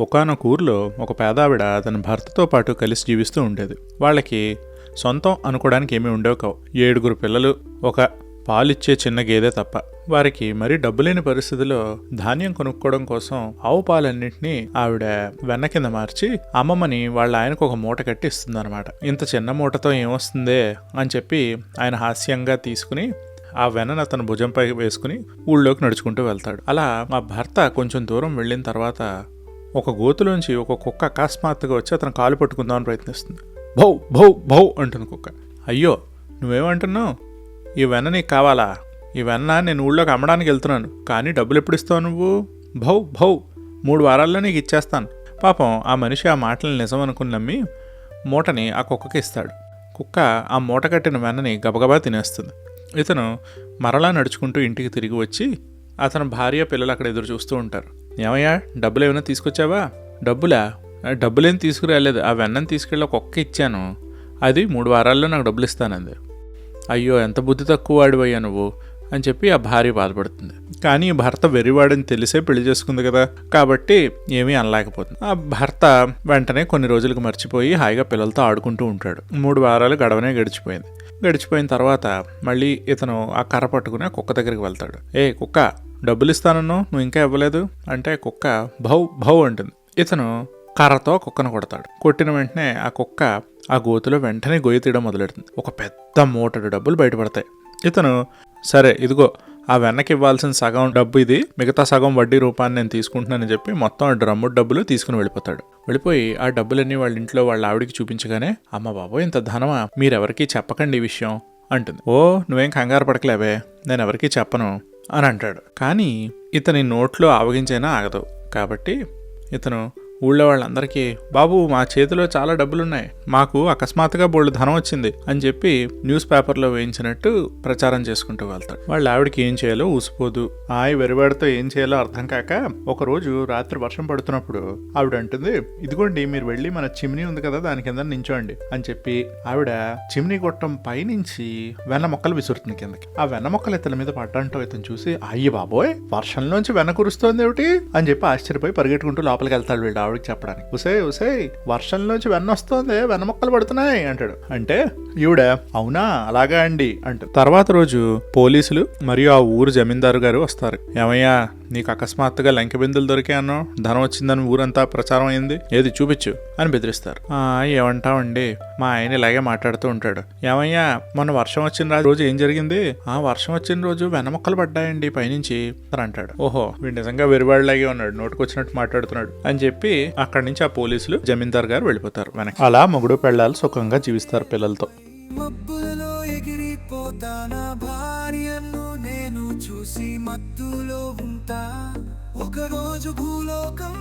ఒకానొక ఊర్లో ఒక పేదావిడ తన భర్తతో పాటు కలిసి జీవిస్తూ ఉండేది. వాళ్ళకి సొంతం అనుకోవడానికి ఏమీ ఉండేవి కావు. 7 పిల్లలు, ఒక పాలిచ్చే చిన్న గేదె తప్ప. వారికి మరీ డబ్బు లేని పరిస్థితిలో ధాన్యం కొనుక్కోవడం కోసం ఆవు పాలన్నింటినీ ఆవిడ వెన్న కింద మార్చి అమ్మమ్మని వాళ్ళ ఆయనకు ఒక మూట కట్టి ఇస్తుందన్నమాట. ఇంత చిన్న మూటతో ఏమొస్తుందే అని చెప్పి ఆయన హాస్యంగా తీసుకుని ఆ వెన్నను అతను భుజంపై వేసుకుని ఊళ్ళోకి నడుచుకుంటూ వెళ్తాడు. అలా మా భర్త కొంచెం దూరం వెళ్ళిన తర్వాత ఒక గోతులోంచి ఒక కుక్క అకస్మాత్తుగా వచ్చి అతను కాలు పట్టుకుందామని ప్రయత్నిస్తుంది. భౌ భౌ భౌ అంటుంది కుక్క. అయ్యో, నువ్వేమంటున్నావు? ఈ వెన్న నీకు కావాలా? ఈ వెన్న నేను ఊళ్ళోకి అమ్మడానికి వెళ్తున్నాను, కానీ డబ్బులు ఎప్పుడు ఇస్తావు నువ్వు? భౌ భౌ 3 వారాల్లో నీకు ఇచ్చేస్తాను. పాపం ఆ మనిషి ఆ మాటలు నిజం అనుకుని నమ్మి మూటని ఆ కుక్కకి ఇస్తాడు. కుక్క ఆ మూట కట్టిన వెన్నని గబగబా తినేస్తుంది. ఇతను మరలా నడుచుకుంటూ ఇంటికి తిరిగి వచ్చి అతని భార్య పిల్లలు అక్కడ ఎదురు చూస్తూ ఉంటారు. ఏమయ్యా, డబ్బులు ఏమైనా తీసుకొచ్చావా? డబ్బులా? డబ్బులేం తీసుకురాలేదు, ఆ వెన్నని తీసుకెళ్ళి కుక్క ఇచ్చాను, అది 3 వారాల్లో నాకు డబ్బులు ఇస్తానంది. అయ్యో, ఎంత బుద్ధి తక్కువ వాడివయ్యా నువ్వు అని చెప్పి ఆ భార్య బాధపడుతుంది. కానీ భర్త వెర్రివాడని తెలిసే పెళ్లి చేసుకుంది కదా, కాబట్టి ఏమీ అనలేకపోతుంది. ఆ భర్త వెంటనే కొన్ని రోజులకు మర్చిపోయి హాయిగా పిల్లలతో ఆడుకుంటూ ఉంటాడు. 3 వారాలు గడవనే గడిచిపోయింది. గడిచిపోయిన తర్వాత మళ్ళీ ఇతను ఆ కర్ర పట్టుకుని ఆ కుక్క దగ్గరికి వెళ్తాడు. ఏ కుక్క, డబ్బులు ఇస్తానన్ను, నువ్వు ఇంకా ఇవ్వలేదు అంటే కుక్క భౌ భౌ అంటుంది. ఇతను కర్రతో కుక్కను కొడతాడు. కొట్టిన వెంటనే ఆ కుక్క ఆ గోతులో వెంటనే గొయ్యి తీయడం మొదలెడుతుంది. ఒక పెద్ద మూటడు డబ్బులు బయటపడతాయి. ఇతను సరే ఇదిగో ఆ వెన్నకి ఇవ్వాల్సిన సగం డబ్బు ఇది, మిగతా సగం వడ్డీ రూపాన్ని నేను తీసుకుంటున్నానని చెప్పి మొత్తం ఆ డ్రమ్ముడు డబ్బులు తీసుకుని వెళ్ళిపోతాడు. వెళ్ళిపోయి ఆ డబ్బులన్నీ వాళ్ళ ఇంట్లో వాళ్ళ ఆవిడికి చూపించగానే, అమ్మ బాబోయ్, ఇంత ధనమా, మీరెవరికీ చెప్పకండి ఈ విషయం అంటుంది. ఓ, నువ్వేం కంగారు పడకలేవే, నేను ఎవరికీ చెప్పను అని అంటాడు. కానీ ఇతని నోట్లో ఆవగించైనా ఆగదు. కాబట్టి ఇతను ఊళ్ళో వాళ్ళందరికీ, బాబు మా చేతిలో చాలా డబ్బులున్నాయి, మాకు అకస్మాత్తుగా బోల్డు ధనం వచ్చింది అని చెప్పి న్యూస్ పేపర్లో వేయించినట్టు ప్రచారం చేసుకుంటూ వెళ్తాడు. వాళ్ళ ఆవిడకి ఏం చేయాలో ఊసిపోదు. వెరివాడితో ఏం చేయాలో అర్థం కాక ఒకరోజు రాత్రి వర్షం పడుతున్నప్పుడు ఆవిడ అంటుంది, ఇదిగోండి మీరు వెళ్ళి మన చిమ్నీ ఉంది కదా దాని కింద నించోండి అని చెప్పి ఆవిడ చిమ్నీ గొట్టం పైనుంచి వెన్న మొక్కలు విసురుతుంది కిందకి. ఆ వెన్న మొక్కలు ఇతని మీద పడ్డంటో ఇతను చూసి, అయ్యి బాబోయ్, వర్షంలోంచి వెన్న కురుస్తోంది ఏమిటి అని చెప్పి ఆశ్చర్యపోయి పరిగెట్టుకుంటూ లోపలికి వెళ్తాడు వీళ్ళు ఆవిడకి చెప్పడానికి. ఉసే వర్షంలోంచి వెన్న వస్తోంది, వెన్న మొక్కలు పడుతున్నాయి అంటాడు. అంటే ఈవిడ, అవునా అలాగా అండి అంటాడు. తర్వాత రోజు పోలీసులు మరియు ఆ ఊరు జమీందారు గారు వస్తారు. ఏమయ్యా, నీకు అకస్మాత్తుగా లంకె బిందులు దొరికాయనో, ధనం వచ్చిందని ఊరంతా ప్రచారం అయింది, ఏది చూపించు అని బెదిరిస్తారు. ఏమంటావండి, మా ఆయన ఇలాగే మాట్లాడుతూ ఉంటాడు. ఏమయ్యా, మొన్న వర్షం వచ్చిన రోజు ఏం జరిగింది? వర్షం వచ్చిన రోజు వెన్న మొక్కలు పడ్డాయండి పైనుంచి అని అంటాడు. ఓహో, వీడు నిజంగా వెరివాళ్ళలాగే ఉన్నాడు, నోటుకు వచ్చినట్టు మాట్లాడుతున్నాడు అని చెప్పి అక్కడి నుంచి ఆ పోలీసులు జమీందార్ గారు వెళ్ళిపోతారు వెనక్కి. అలా మొగుడు పెళ్ళాలు సుఖంగా జీవిస్తారు పిల్లలతో. మబ్బులలో ఎగిరిపోతానా, భార్యను నేను చూసి మత్తులో ఉంటా, ఒకరోజు భూలోకం